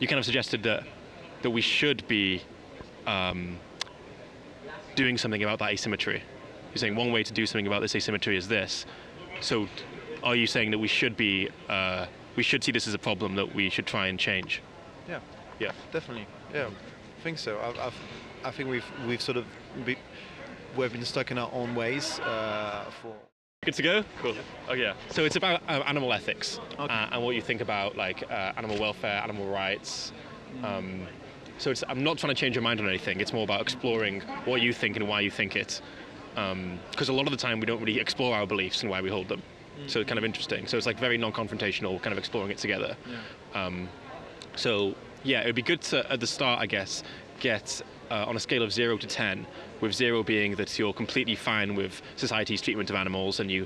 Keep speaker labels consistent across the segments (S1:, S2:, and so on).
S1: you kind of suggested that we should be doing something about that asymmetry. You're saying one way to do something about this asymmetry is this. So, are you saying that we should see this as a problem that we should try and change?
S2: Yeah.
S1: Yeah.
S2: Definitely. Yeah. I think so. I think we've sort of we've been stuck in our own ways for.
S1: Good to go? Cool. Oh yeah. So it's about animal ethics,
S2: Okay.
S1: And what you think about like animal welfare, animal rights. So I'm not trying to change your mind on anything. It's more about exploring what you think and why you think it. Because a lot of the time we don't really explore our beliefs and why we hold them. So it's kind of interesting. So it's like very non-confrontational, kind of exploring it together.
S2: Yeah.
S1: So yeah, it would be good to, at the start, I guess, get on a scale of 0 to 10, with 0 being that you're completely fine with society's treatment of animals and you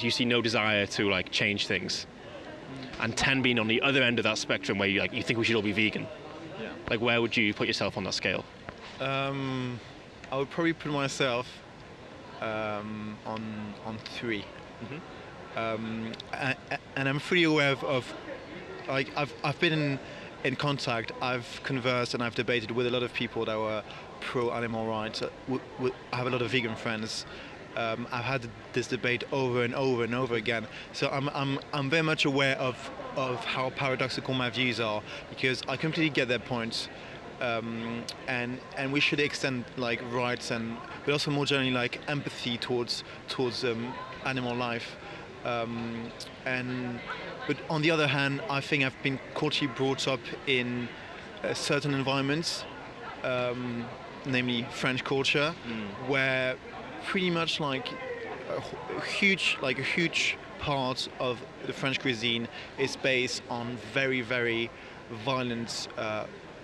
S1: see no desire to like change things, and 10 being on the other end of that spectrum where you think we should all be vegan.
S2: Yeah.
S1: Like, where would you put yourself on that scale?
S2: I would probably put myself on 3. And I'm fully aware of like I've been in contact, I've conversed and I've debated with a lot of people that were pro-animal rights. I have a lot of vegan friends. I've had this debate over and over and over again. So I'm very much aware of how paradoxical my views are, because I completely get their points. And we should extend like rights but also more generally like empathy towards animal life. But on the other hand, I think I've been culturally brought up in certain environments, namely French culture, where pretty much like a huge part of the French cuisine is based on very, very violent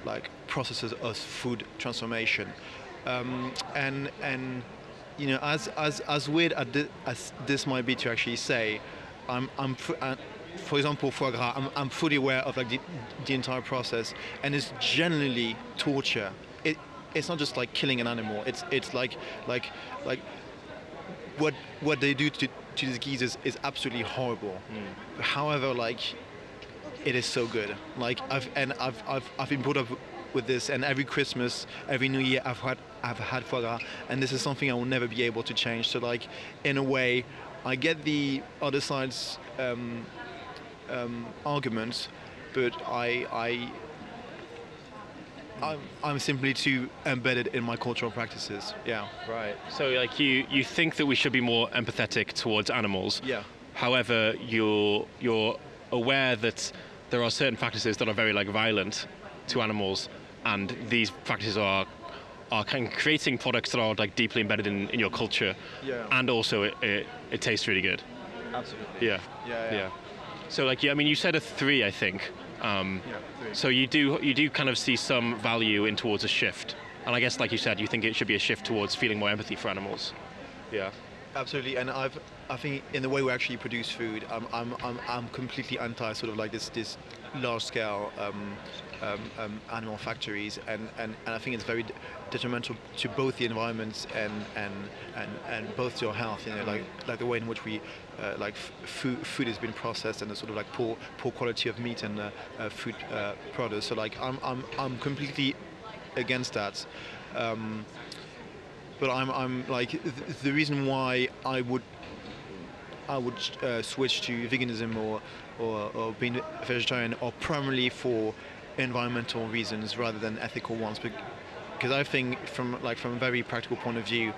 S2: like processes of food transformation, and you know, as weird as this might be to actually say, for example, foie gras, I'm fully aware of like the entire process, and it's generally torture. It's not just like killing an animal. It's like what they do to these geese is absolutely horrible. However, like, it is so good. Like I've been brought up with this, and every Christmas, every New Year, I've had foie gras, and this is something I will never be able to change. So like, in a way, I get the other side's arguments, but I'm simply too embedded in my cultural practices. Yeah.
S1: Right. So like you think that we should be more empathetic towards animals.
S2: Yeah.
S1: However, you're aware that there are certain practices that are very like violent to animals, and these practices are kind of creating products that are like deeply embedded in your culture.
S2: Yeah.
S1: And also it tastes really good.
S2: Absolutely.
S1: Yeah.
S2: Yeah.
S1: So like, yeah, I mean, you said a 3, I think.
S2: 3.
S1: So you do kind of see some value in towards a shift, and I guess, like you said, you think it should be a shift towards feeling more empathy for animals. Yeah.
S2: Absolutely, and I think in the way we actually produce food, I'm completely anti sort of like this large scale animal factories, and I think it's very detrimental to both the environment and both to your health. You know, like the way in which we food has been processed, and the sort of like poor quality of meat and food products. So like I'm completely against that. But I'm like the reason why I would switch to veganism or being vegetarian, or primarily for environmental reasons rather than ethical ones, because I think from a very practical point of view,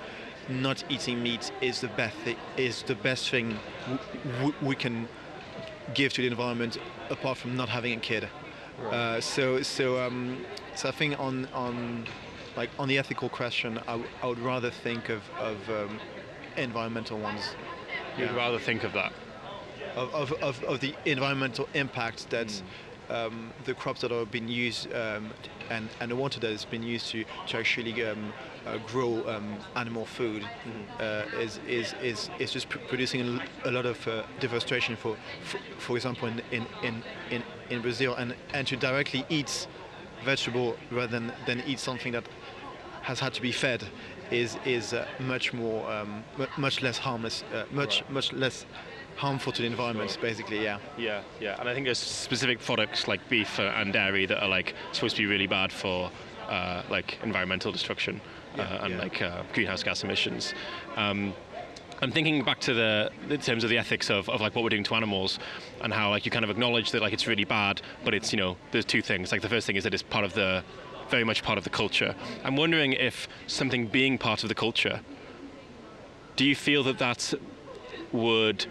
S2: not eating meat is the best thing we can give to the environment, apart from not having a kid. Right. So I think on the ethical question, I would rather think of environmental ones.
S1: You'd rather think of that?
S2: Of the environmental impact that the crops that are being used and the water that has been used to actually grow animal food is just producing a lot of devastation. For example, in Brazil, and to directly eat vegetable rather than eat something that has had to be fed is much more much less harmless, much less harmful to the environment, basically. Yeah.
S1: Yeah, yeah, and I think there's specific products like beef and dairy that are like supposed to be really bad for like environmental destruction and like greenhouse gas emissions. I'm thinking back to in terms of the ethics of like what we're doing to animals, and how like you kind of acknowledge that like it's really bad, but it's, you know, there's two things. Like the first thing is that it's very much part of the culture. I'm wondering if something being part of the culture, do you feel that would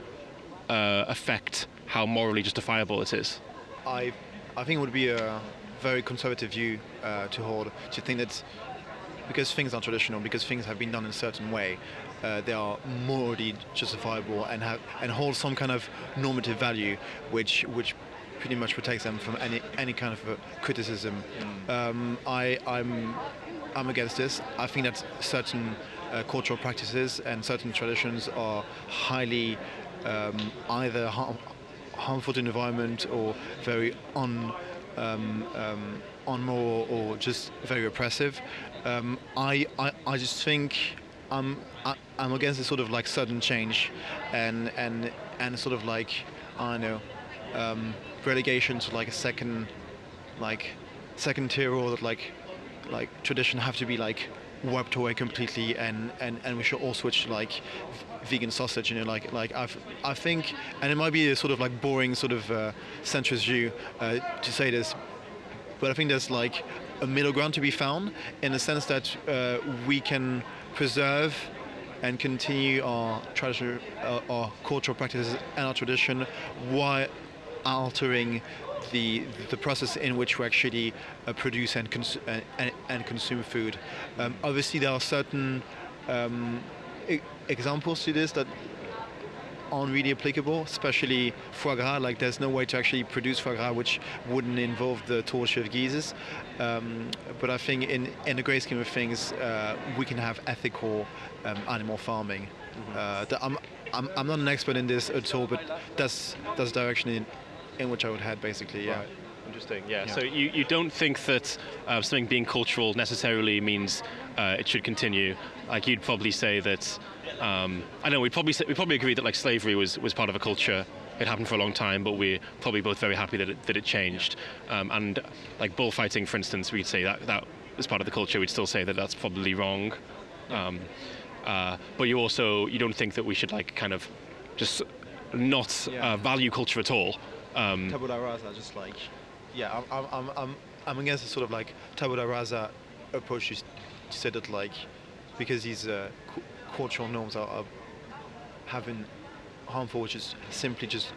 S1: affect how morally justifiable it is?
S2: I think it would be a very conservative view to hold, to think that because things are traditional, because things have been done in a certain way, they are morally justifiable and hold some kind of normative value, which pretty much protects them from any kind of criticism. I'm against this. I think that certain cultural practices and certain traditions are highly either harmful to the environment or very unmoral or just very oppressive. I just think I'm against this sort of like sudden change and sort of like, I don't know, relegation to like a second tier, or that like tradition have to be like wiped away completely, and we should all switch to like vegan sausage, you know, like I think, and it might be a sort of like boring sort of centrist view to say this, but I think there's like a middle ground to be found, in the sense that we can preserve and continue our tradition, our cultural practices and our tradition, while altering the process in which we actually produce and consume food. Obviously, there are certain examples to this that aren't really applicable, especially foie gras. Like, there's no way to actually produce foie gras which wouldn't involve the torture of geese. But I think in the great scheme of things, we can have ethical animal farming. I'm not an expert in this at all, but that's the direction in which I would head, basically. Yeah.
S1: Right. Interesting. Yeah. So you don't think that something being cultural necessarily means it should continue? Like, you'd probably say that. I know we'd probably agree that like slavery was part of a culture. It happened for a long time, but we're probably both very happy that it changed. And like bullfighting, for instance, we'd say that was part of the culture. We'd still say that that's probably wrong. But you don't think that we should like kind of just not value culture at all.
S2: Tabula rasa, just like, yeah, I'm against the sort of like tabula rasa approach to say that, like, because these cultural norms have been harmful, which is simply just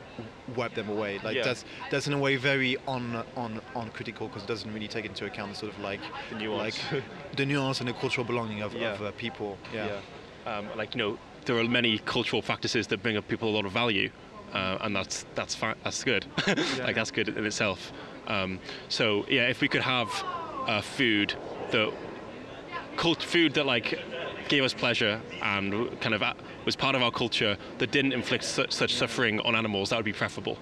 S2: wipe them away. Like, that's in a way very uncritical, because it doesn't really take into account the sort of like
S1: the nuance,
S2: like the nuance and the cultural belonging of people.
S1: Like, you know, there are many cultural practices that bring up people a lot of value. And that's fine. That's good. Like, that's good in itself. So yeah, if we could have food that like gave us pleasure and kind of was part of our culture, that didn't inflict such suffering on animals, that would be preferable.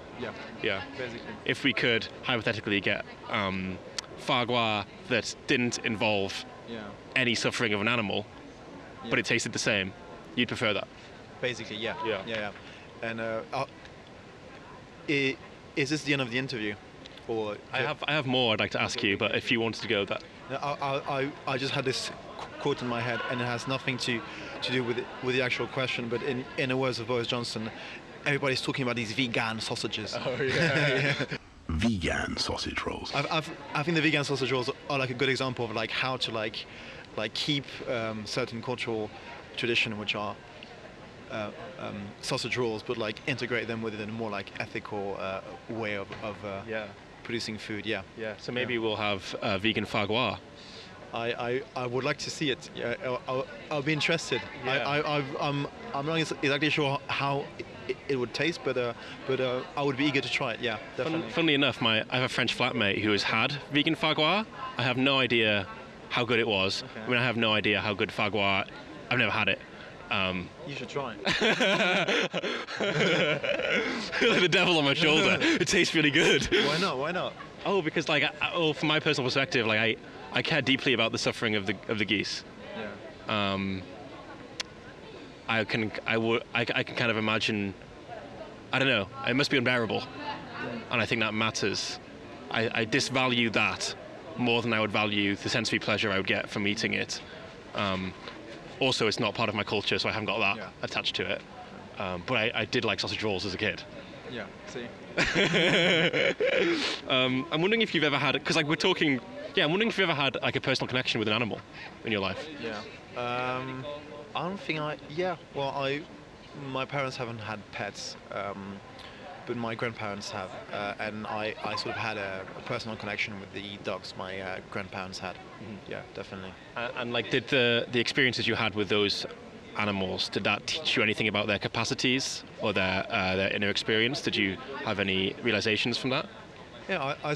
S1: Yeah.
S2: Basically.
S1: If we could hypothetically get foie gras that didn't involve any suffering of an animal, but it tasted the same, you'd prefer that.
S2: Basically, yeah. And is this the end of the interview, or
S1: I have more I'd like to ask you, but if you wanted to go that.
S2: I just had this quote in my head, and it has nothing to do with the actual question. But in the words of Boris Johnson, everybody's talking about these vegan sausages.
S1: Oh yeah.
S3: Vegan sausage rolls.
S2: I think the vegan sausage rolls are like a good example of like how to like keep certain cultural tradition, which are sausage rolls, but like integrate them within a more like ethical way of producing food.
S1: So maybe we'll have vegan foie gras.
S2: I would like to see it. I'll be interested. I'm not exactly sure how it would taste, but I would be eager to try it. Yeah, definitely.
S1: Funnily enough, I have a French flatmate who has had vegan foie gras. I have no idea how good it was. Okay. I mean, I have no idea how good foie gras. I've never had it.
S2: You should try it.
S1: The devil on my shoulder. It tastes really good.
S2: Why not?
S1: Oh, because like, from my personal perspective, like I care deeply about the suffering of the geese.
S2: Yeah.
S1: I can kind of imagine I don't know, it must be unbearable, and I think that matters. I disvalue that more than I would value the sensory pleasure I would get from eating it. Also, it's not part of my culture, so I haven't got that attached to it. But I did like sausage rolls as a kid.
S2: Yeah, see.
S1: I'm wondering if you've ever had, because like we're talking, I'm wondering if you've ever had like a personal connection with an animal in your life.
S2: Yeah. I don't think my parents haven't had pets, but my grandparents have, and I sort of had a personal connection with the dogs my grandparents had. Yeah, definitely.
S1: And like, did the experiences you had with those animals, did that teach you anything about their capacities or their inner experience? Did you have any realizations from that?
S2: Yeah, I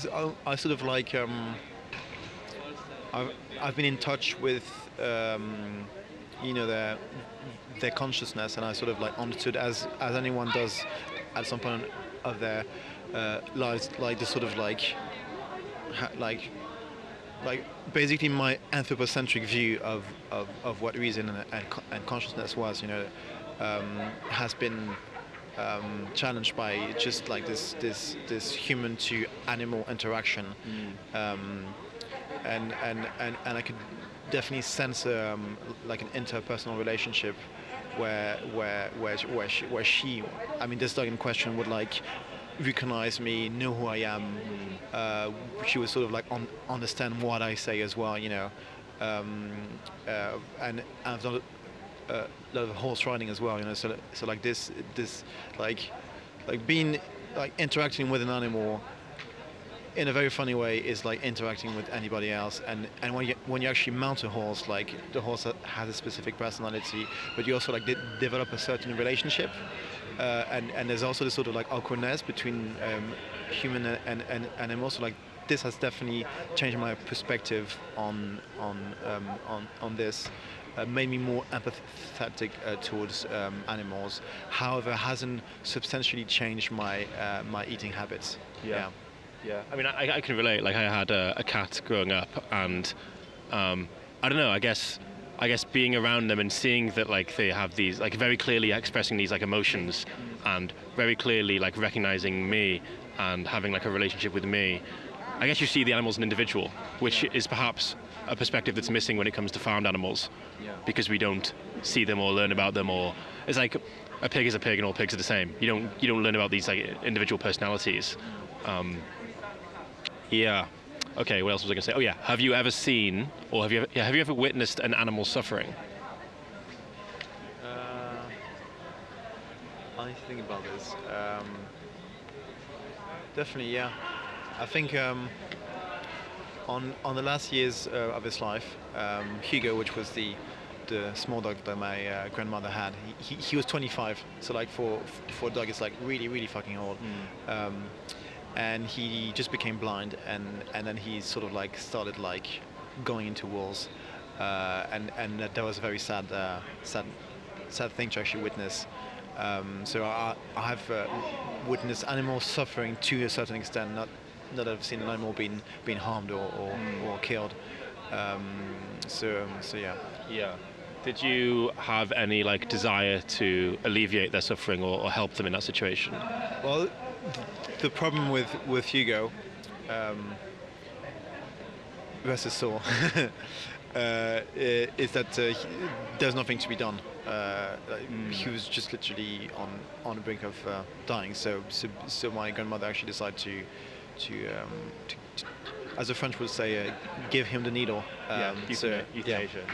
S2: sort of like I've been in touch with their consciousness, and I sort of like understood as anyone does at some point of their lives, like the sort of like basically my anthropocentric view of what reason and consciousness was, has been challenged by just like this human to animal interaction, and I could definitely sense like an interpersonal relationship where she, I mean, this dog in question would like recognize me, know who I am. She would sort of like understand what I say as well, and I've done a lot of horse riding as well, so like this like being like interacting with an animal in a very funny way is like interacting with anybody else, and when you actually mount a horse, like the horse has a specific personality, but you also like develop a certain relationship, and there's also this sort of like awkwardness between human and animals. So like this has definitely changed my perspective on this. Made me more empathetic towards animals. However, hasn't substantially changed my my eating habits.
S1: Yeah, I mean, I can relate. Like, I had a cat growing up, and I don't know. I guess being around them and seeing that like they have these like very clearly expressing these like emotions, and very clearly like recognizing me and having like a relationship with me. I guess you see the animal as an individual, which is perhaps a perspective that's missing when it comes to farmed animals, because we don't see them or learn about them, or it's like a pig is a pig and all pigs are the same. You don't learn about these like individual personalities. Yeah. Okay. What else was I going to say? Oh yeah. Have you ever seen, or have you ever witnessed an animal suffering?
S2: I need to think about this. Definitely, yeah. I think on the last years of his life, Hugo, which was the small dog that my grandmother had, he was 25. So like for a dog, it's like really fucking old. And he just became blind, and then he sort of like started like going into walls, and that was a very sad thing to actually witness. So I have witnessed animals suffering to a certain extent, not that I've seen an animal being harmed or killed. So yeah.
S1: Yeah. Did you have any like desire to alleviate their suffering or help them in that situation?
S2: Well, the problem with Hugo, versus Saul, is that there's nothing to be done. He was just literally on the brink of dying. So my grandmother actually decided to as the French would say, give him the needle.
S1: Euthanasia.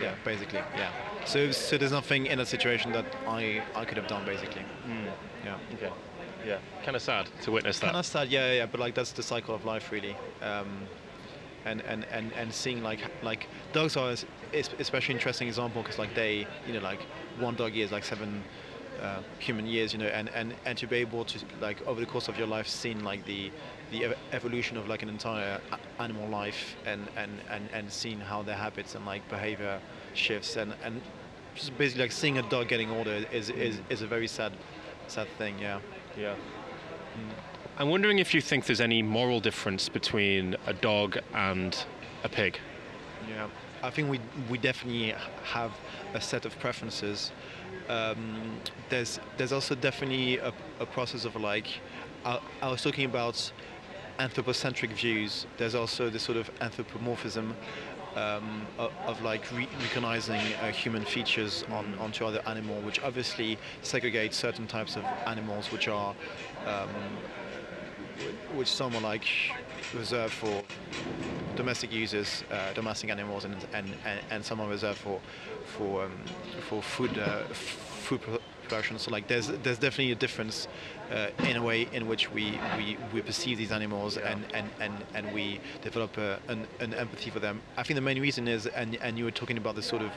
S2: Yeah, basically. Yeah. So there's nothing in that situation that I could have done, basically. Yeah.
S1: Okay. Yeah. Kind of sad to witness that.
S2: Kind of sad, yeah. But like that's the cycle of life, really. And seeing like dogs are especially interesting example, because like they, like one dog year is like 7 human years, and to be able to like over the course of your life seeing like the evolution of like an entire animal life, and seeing how their habits and like behavior shifts, and just basically like seeing a dog getting older is a very sad thing. Yeah.
S1: I'm wondering if you think there's any moral difference between a dog and a pig.
S2: Yeah. I think we definitely have a set of preferences. There's also definitely a process of like, I was talking about anthropocentric views. There's also this sort of anthropomorphism of like recognizing human features onto other animal, which obviously segregates certain types of animals, which are which some are like reserved for domestic users, domestic animals, and some are reserved for food production. So like there's definitely a difference in a way in which we perceive these animals, and we develop an empathy for them. I think the main reason is, and you were talking about the sort of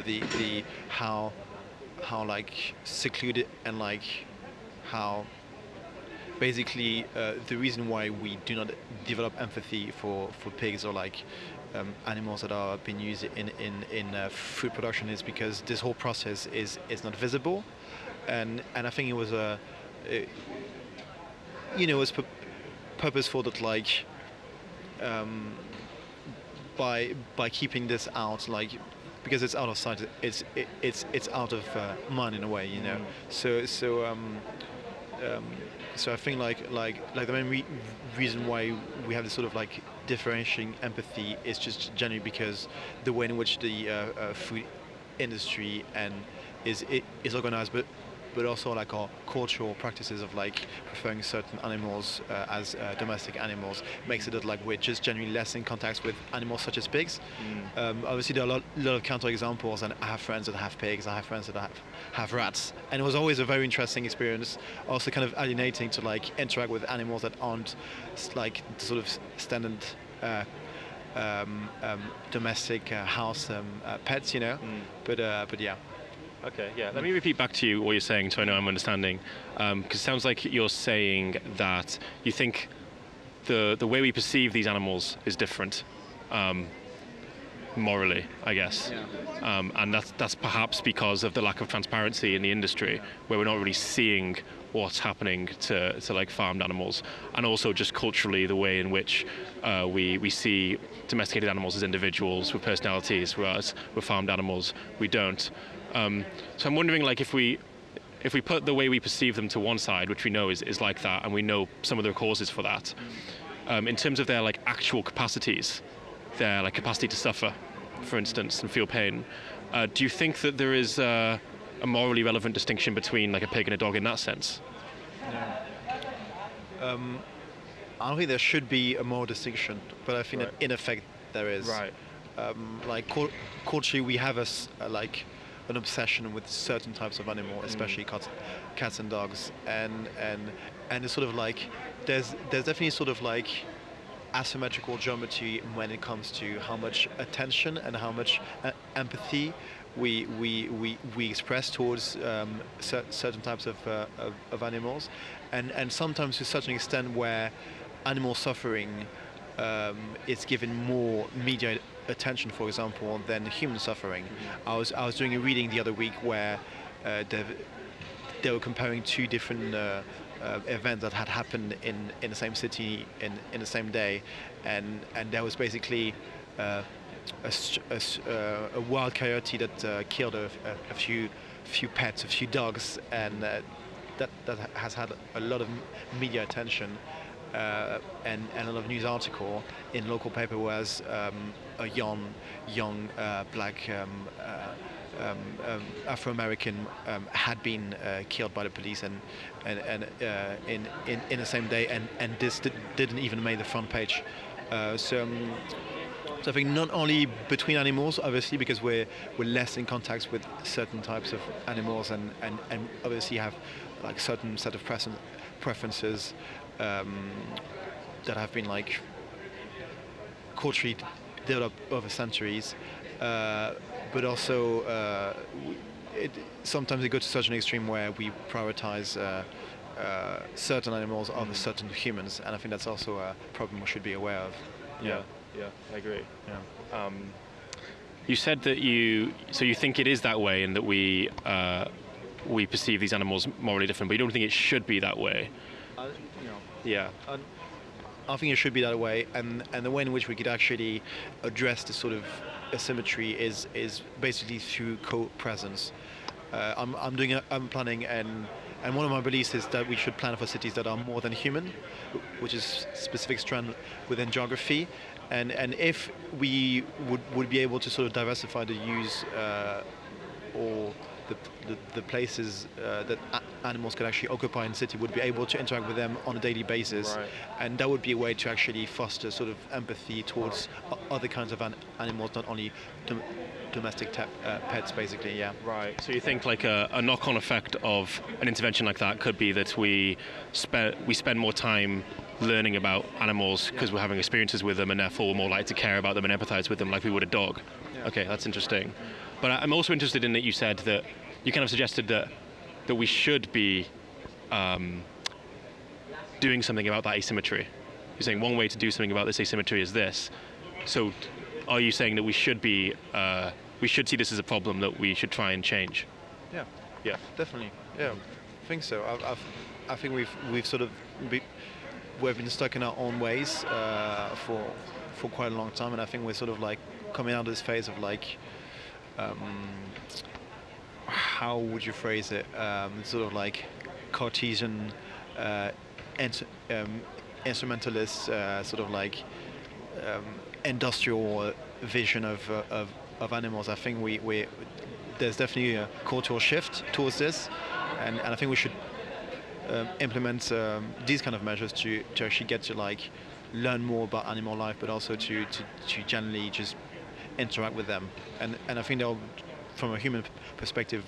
S2: the how like secluded and like how basically the reason why we do not develop empathy for pigs or like animals that are being used in food production is because this whole process is not visible, and I think it was it was purposeful that like by keeping this out, like because it's out of sight, it's out of mind in a way, you know. So I think like the main reason why we have this sort of like differentiating empathy is just generally because the way in which the food industry is organized, but also like our cultural practices of like preferring certain animals as domestic animals makes it that like we're just generally less in contact with animals such as pigs. Obviously there are a lot of counter examples, and I have friends that have pigs, I have friends that have rats, and it was always a very interesting experience, also kind of alienating to like interact with animals that aren't like the sort of standard domestic house pets, you know. But yeah.
S1: Okay, yeah. Let me repeat back to you what you're saying so I know I'm understanding. Because it sounds like you're saying that you think the way we perceive these animals is different morally, I guess.
S2: Yeah.
S1: And that's perhaps because of the lack of transparency in the industry, where we're not really seeing what's happening to like farmed animals, and also just culturally the way in which we see domesticated animals as individuals with personalities, whereas with farmed animals we don't. So I'm wondering, like, if we put the way we perceive them to one side, which we know is like that, and we know some of the causes for that, in terms of their like actual capacities, their like capacity to suffer, for instance, and feel pain, do you think that there is a morally relevant distinction between like a pig and a dog in that sense?
S2: No. I don't think there should be a moral distinction, but I think that in effect there is.
S1: Right.
S2: Like culturally, we have like an obsession with certain types of animal, especially cats and dogs, and it's sort of like there's definitely sort of like asymmetrical geometry when it comes to how much attention and how much empathy we express towards certain types of animals, and sometimes to such an extent where animal suffering is given more media attention, for example, than human suffering. I was doing a reading the other week where they were comparing two different events that had happened in the same city in the same day, and there was basically a wild coyote that killed a few pets, a few dogs, and that has had a lot of media attention. And a lot of news article in local paper, whereas a young black Afro-American had been killed by the police, and in the same day, and this didn't even make the front page. So I think not only between animals, obviously, because we're less in contact with certain types of animals, and obviously have like certain set of preferences that have been like culturally developed over centuries, but also sometimes it goes to such an extreme where we prioritize certain animals over certain humans, and I think that's also a problem we should be aware of.
S1: Yeah, I agree.
S2: Yeah.
S1: You said that you think it is that way, and that we perceive these animals morally different, but you don't think it should be that way.
S2: No.
S1: Yeah.
S2: I think it should be that way, and the way in which we could actually address this sort of asymmetry is basically through co-presence. I'm planning, and one of my beliefs is that we should plan for cities that are more than human, which is specific strand within geography, and if we would be able to sort of diversify the use or the places that animals can actually occupy in the city, would be able to interact with them on a daily basis,
S1: Right.
S2: and that would be a way to actually foster sort of empathy towards other kinds of animals, not only domestic pets, basically. Yeah.
S1: Right. So you think like a knock-on effect of an intervention like that could be that we spend more time learning about animals because we're having experiences with them, and therefore we're more likely to care about them and empathize with them like we would a dog.
S2: Yeah.
S1: Okay, that's interesting. But I'm also interested in that you said that you kind of suggested that we should be doing something about that asymmetry. You're saying one way to do something about this asymmetry is this. So are you saying that we should see this as a problem that we should try and change?
S2: Yeah.
S1: Yeah.
S2: Definitely. Yeah. I think so. I think we've sort of we've been stuck in our own ways for quite a long time, and I think we're sort of like coming out of this phase of like how would you phrase it? Sort of like Cartesian instrumentalist, sort of like industrial vision of animals. I think there's definitely a cultural shift towards this, and I think we should implement these kind of measures to actually get to like learn more about animal life, but also to generally just interact with them, and I think they'll, from a human perspective,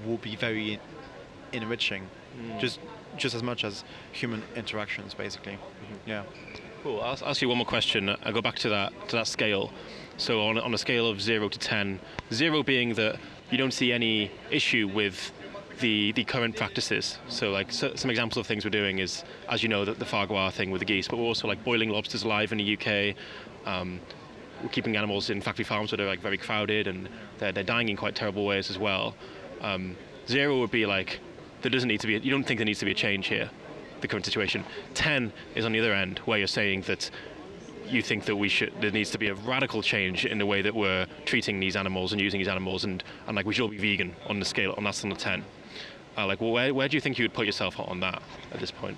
S2: will be very enriching, just as much as human interactions, basically. Mm-hmm. Yeah.
S1: Cool. I'll ask you one more question. I'll go back to that scale. So on a scale of 0 to 10, 0 being that you don't see any issue with the current practices. So like some examples of things we're doing is, as you know, the foie gras thing with the geese, but we're also like boiling lobsters alive in the UK. We're keeping animals in factory farms where they're like very crowded and they're dying in quite terrible ways as well. 0 would be like you don't think there needs to be a change here, the current situation. 10 is on the other end, where you're saying that you think that there needs to be a radical change in the way that we're treating these animals and using these animals, and like we should all be vegan on the scale, and that's on the 10. Like where do you think you would put yourself on that at this point?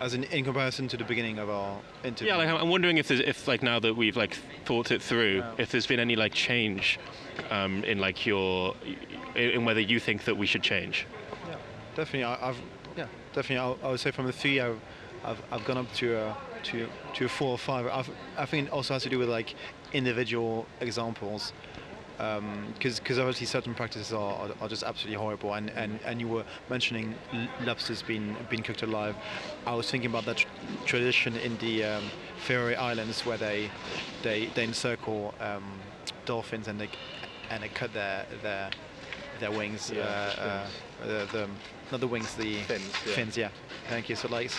S2: As in comparison to the beginning of our interview.
S1: Yeah, like I'm wondering if like now that we've like thought it through, if there's been any like change in like in whether you think that we should change.
S2: Yeah, definitely. Definitely. I would say from the 3, I've gone up to a 4 or 5. I think it also has to do with like individual examples. Because obviously certain practices are just absolutely horrible, and you were mentioning lobsters being cooked alive. I was thinking about that tradition in the Faroe Islands where they encircle dolphins and they cut their wings. Not the wings, the fins. Yeah. Thank you. So like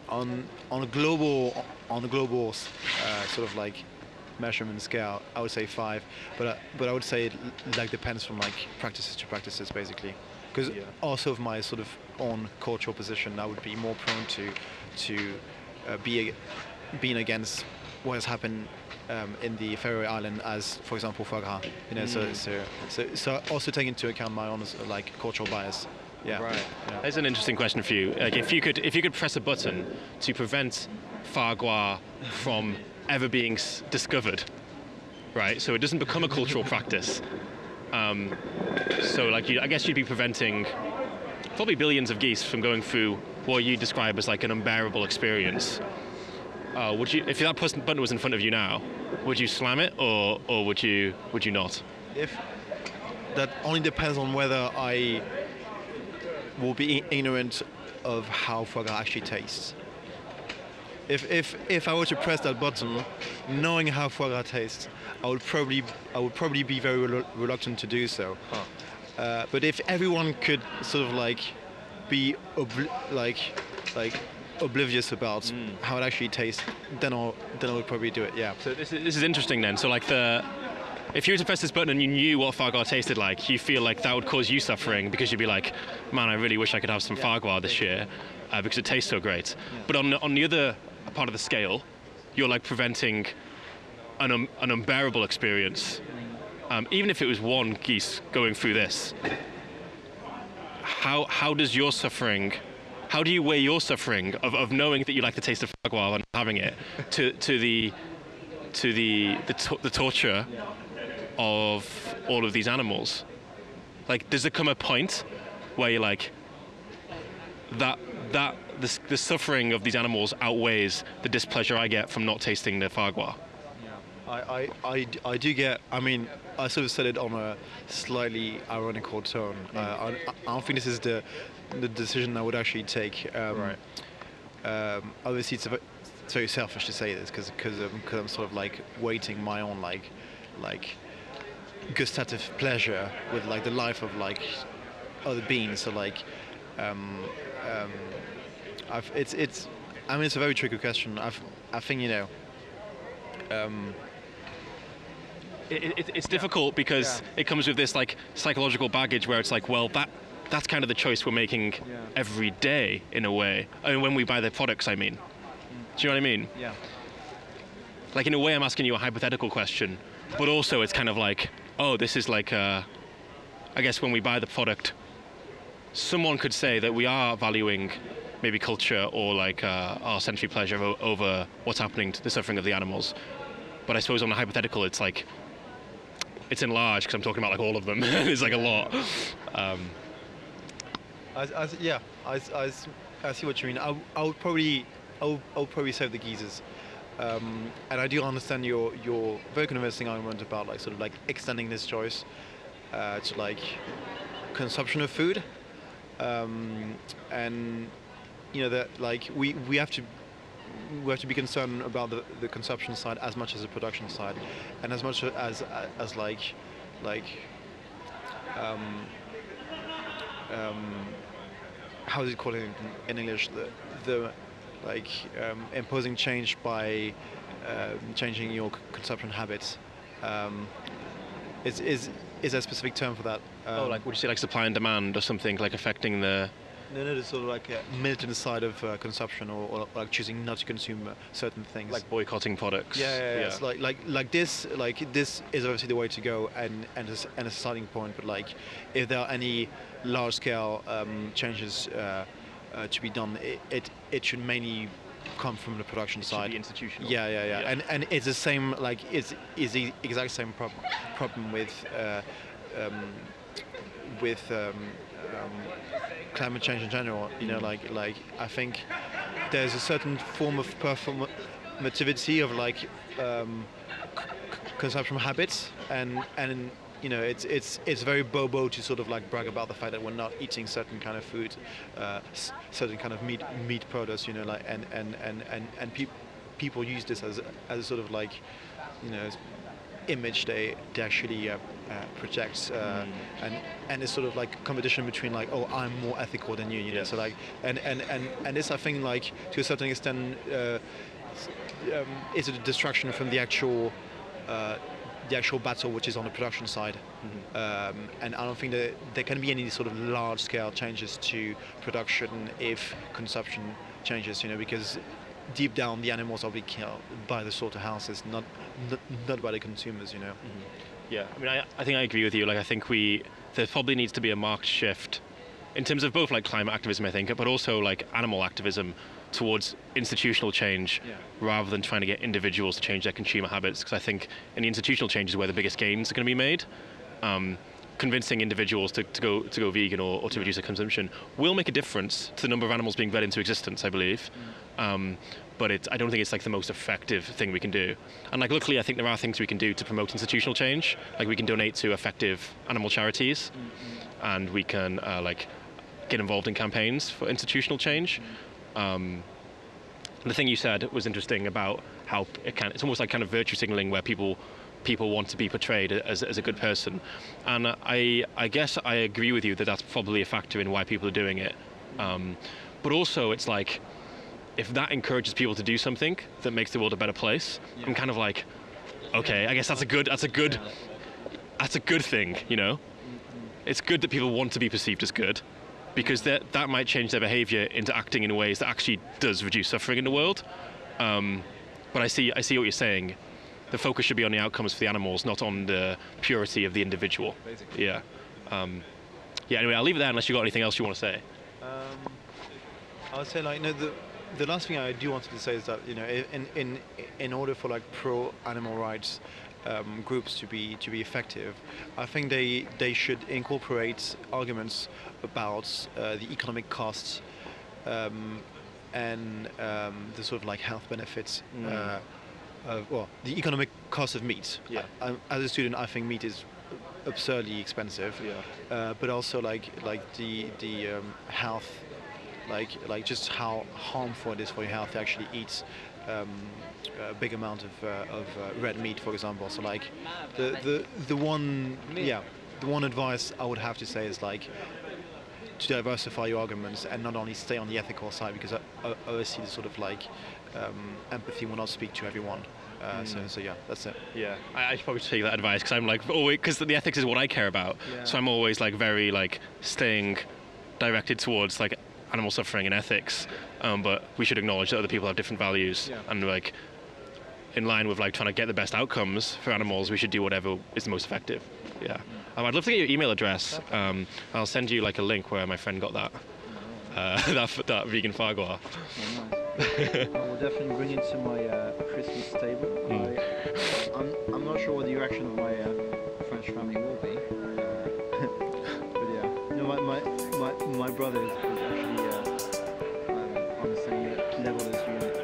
S2: on a global sort of like measurement scale, I would say 5, but I would say it like depends from like practices to practices, basically. Because also of my sort of own cultural position, I would be more prone to being against what has happened in the Faroe Island, as for example foie gras. You know, so also take into account my own like cultural bias. Yeah.
S1: Right.
S2: Yeah.
S1: Here's an interesting question for you. Like if you could press a button to prevent foie gras from ever being discovered, right? So it doesn't become a cultural practice. So like I guess you'd be preventing probably billions of geese from going through what you describe as like an unbearable experience. Would you, if that button was in front of you now, would you slam it or would you not?
S2: If that only depends on whether I will be ignorant of how foie gras actually tastes. If I were to press that button, knowing how foie gras tastes, I would probably be very reluctant to do so.
S1: Huh.
S2: But if everyone could sort of like be oblivious about how it actually tastes, then I would probably do it. Yeah.
S1: So this is interesting then. So like if you were to press this button and you knew what foie gras tasted like, you feel like that would cause you suffering because you'd be like, man, I really wish I could have some foie gras this year because it tastes so great. But on the other part of the scale, you're like preventing an unbearable experience. Even if it was one geese going through this, how does your suffering, how do you weigh your suffering of knowing that you like the taste of foie gras and having it to the torture of all of these animals? Like, does there come a point where you're like, the suffering of these animals outweighs the displeasure I get from not tasting the foie gras?
S2: I do get. I mean, I sort of said it on a slightly ironical tone. I don't think this is the decision I would actually take. Obviously, it's very selfish to say this because I'm sort of like weighting my own like gustative pleasure with like the life of like other beings. So like, it's. I mean, it's a very tricky question. I think, you know.
S1: It's difficult because it comes with this like psychological baggage where it's like, well, that's kind of the choice we're making every day in a way. I mean, when we buy the products, I mean. Do you know what I mean?
S2: Yeah.
S1: Like, in a way, I'm asking you a hypothetical question, but also it's kind of like, oh, this is like, I guess when we buy the product, someone could say that we are valuing maybe culture or like our sensory pleasure over what's happening to the suffering of the animals. But I suppose on a hypothetical, it's like, it's enlarged because I'm talking about like all of them. It's like a lot.
S2: I see what you mean. I would probably save the geezers. And I do understand your very convincing argument about like sort of like extending this choice to like consumption of food, and you know that like we have to be concerned about the consumption side as much as the production side, and as much as how is it called in English, the imposing change by changing your consumption habits. Is there a specific term for that?
S1: Like, would you say like supply and demand or something, like affecting the...
S2: No, the sort of like a militant side of consumption, or like choosing not to consume certain things.
S1: Like boycotting products.
S2: Yeah. It's like this is obviously the way to go, and a starting point. But like, if there are any large scale changes to be done, it should mainly come from the production side.
S1: Should be institutional.
S2: Yeah. And it's the same, like it's the exact same problem with climate change in general. You know, like I think there's a certain form of performativity of like consumption habits, and you know, it's very bobo to sort of like brag about the fact that we're not eating certain kind of food, certain kind of meat products. You know, like and people use this as a sort of like, you know, image they actually project, and it's sort of like competition between like, oh, I'm more ethical than you, you know. So like, and this, I think, like to a certain extent is a distraction from the actual battle, which is on the production side. And I don't think that there can be any sort of large scale changes to production if consumption changes, you know, because deep down the animals will be killed by the slaughterhouses, not by the consumers, you know.
S1: Yeah, I mean, I think I agree with you. Like, I think there probably needs to be a marked shift in terms of both like climate activism, I think, but also like animal activism towards institutional change, rather than trying to get individuals to change their consumer habits. Because I think in the institutional change is where the biggest gains are going to be made. Convincing individuals to go vegan or to reduce their consumption will make a difference to the number of animals being bred into existence, I believe. But I don't think it's like the most effective thing we can do. And like, luckily, I think there are things we can do to promote institutional change. Like, we can donate to effective animal charities, and we can like get involved in campaigns for institutional change. The thing you said was interesting about how it's almost like kind of virtue signaling, where people want to be portrayed as a good person. And I guess I agree with you that that's probably a factor in why people are doing it. But also, it's like, if that encourages people to do something that makes the world a better place, I'm kind of like, okay, I guess that's a good that's a good thing, you know. It's good that people want to be perceived as good, because that might change their behaviour into acting in ways that actually does reduce suffering in the world. But I see what you're saying. The focus should be on the outcomes for the animals, not on the purity of the individual.
S4: Basically.
S1: Yeah. Anyway, I'll leave it there unless you got anything else you want to say.
S2: I would say, like, no, the last thing I do wanted to say is that, you know, in order for like pro animal rights groups to be effective, I think they should incorporate arguments about the economic costs and the sort of like health benefits. Well, the economic cost of meat.
S1: Yeah.
S2: As a student, I think meat is absurdly expensive.
S1: Yeah.
S2: But also like the health, like just how harmful it is for your health to actually eat a big amount of red meat, for example. So like the one advice I would have to say is like to diversify your arguments and not only stay on the ethical side, because obviously the sort of like empathy will not speak to everyone. So yeah, that's it.
S1: Yeah, I should probably take that advice, because I'm like always, because the ethics is what I care about.
S2: Yeah.
S1: So I'm always like very like staying directed towards like animal suffering and ethics. But we should acknowledge that other people have different values, and like in line with like trying to get the best outcomes for animals, we should do whatever is the most effective. Yeah. I'd love to get your email address. I'll send you like a link where my friend got that. That vegan foie gras.
S4: I will definitely bring it to my Christmas table. I'm not sure what the reaction of my French family will be, but yeah. No, my brother is actually on the same level as you.